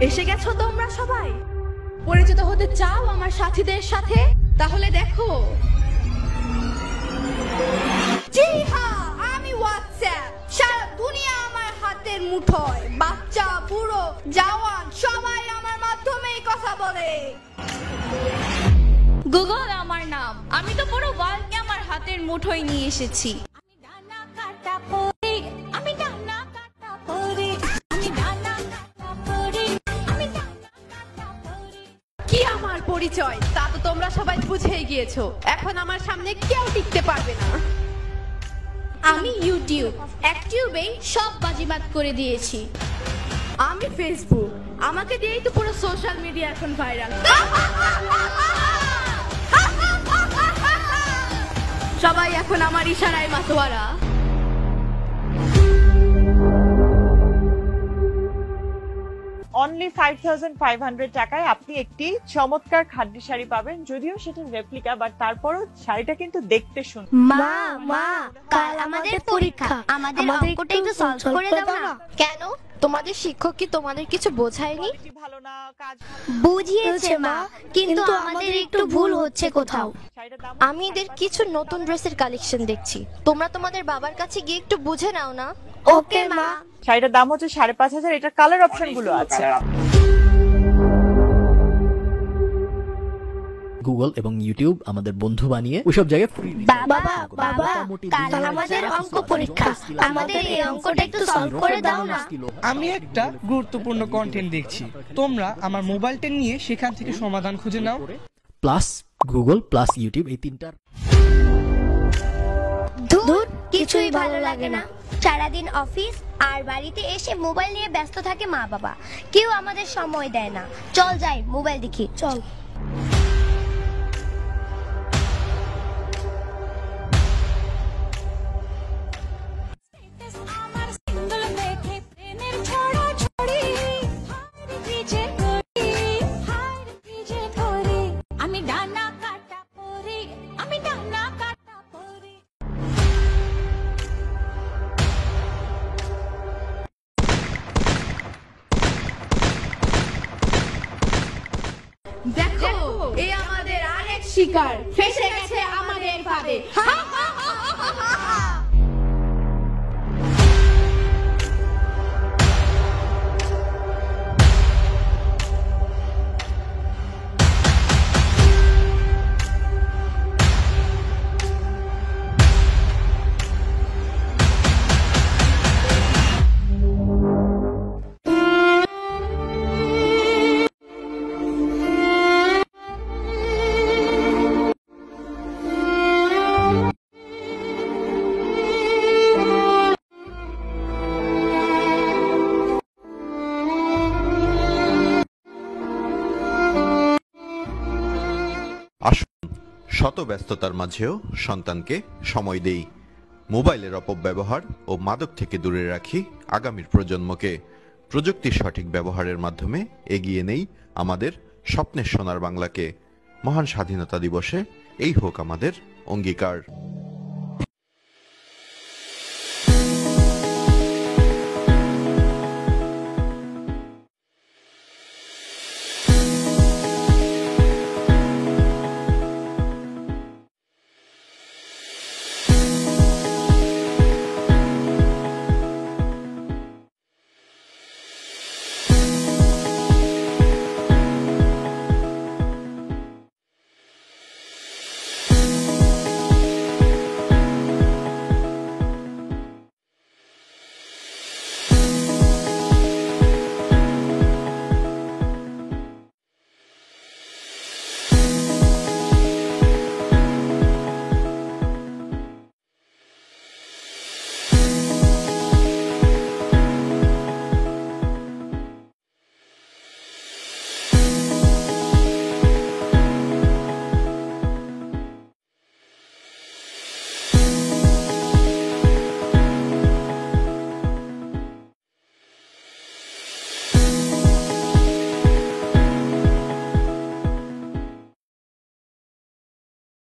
এসে গেছো তোমরা সবাই? পরিচিত হতে চাও আমার সাথীদের সাথে? তাহলে দেখো। জি হ্যাঁ, আমি হোয়াটসঅ্যাপ। সারা দুনিয়া আমার হাতের মুঠোয়। বাচ্চা, বুড়ো, জওয়ান সবাই আমার মাধ্যমেই কথা বলে। গুগল আমার নাম। আমি তো পুরো ওয়ার্ল্ডকে আমার হাতের মুঠোয় নিয়ে এসেছি। কি আমার পরিচয় তা তো তোমরা সবাই বুঝেই গিয়েছো। এখন আমার সামনে কেউ টিকতে পারবে না। আমি ইউটিউব, অ্যাক্টিউবেই সব বাজিমাত করে দিয়েছি। আমি ফেসবুক, আমাকে দিয়েই তো পুরো সোশ্যাল মিডিয়া এখন ভাইরাল। সবাই এখন আমার ইশারায় মাতোয়ারা। অনলি 5500 টাকায় আপনি একটি চমৎকার খাদ্য শাড়ি পাবেন, যদিও সেটা রেপ্লিকা, বাট তারপরও শাড়িটা কিন্তু দেখতে সুন্দর। মা মা কাল আমাদের পরীক্ষা, আমাদের অঙ্কটা একটু সলভ করে দাও না। কেন? তোমাদের শিক্ষক কি তোমাদের কিছু বোঝায়নি? ভালো না, কাজ বুঝিয়েছে মা, কিন্তু আমাদের একটু ভুল হচ্ছে কোথাও। আমি এদের কিছু নতুন ড্রেসের কালেকশন দেখছি, তোমরা তোমাদের বাবার কাছে গিয়ে একটু বুঝে নাও না। ওকে মা। শাড়িটার দাম হচ্ছে 5500। এটার কালার অপশন গুলো আছে। গুগল এবং ইউটিউব আমাদের বন্ধু বানিয়ে ওইসব জায়গায় ফ্রি। বাবা বাবা কাল আমাদের অঙ্ক পরীক্ষা, আমাদের এই অঙ্কটা একটু সলভ করে দাও না। আমি একটা গুরুত্বপূর্ণ কন্টেন্ট দেখছি, তোমরা আমার মোবাইলটা নিয়ে সেখান থেকে সমাধান খুঁজে নাও। প্লাস গুগল প্লাস ইউটিউব, এই তিনটার ধুর, কিছুই ভালো লাগে না। সারাদিন অফিস আর বাড়িতে এসে মোবাইল নিয়ে ব্যস্ত থাকে মা বাবা, কেউ আমাদের সময় দেয় না। চল যাই মোবাইল দেখি, চল। দেখো, এই আমাদের আরেক শিকার ফেসে গেছে আমাদের ফাঁদে। শত ব্যস্ততার মাঝেও সন্তানকে সময় দেই। মোবাইলের অপব্যবহার ও মাদক থেকে দূরে রাখি আগামীর প্রজন্মকে। প্রযুক্তির সঠিক ব্যবহারের মাধ্যমে এগিয়ে নেই আমাদের স্বপ্নের সোনার বাংলাকে। মহান স্বাধীনতা দিবসে এই হোক আমাদের অঙ্গীকার।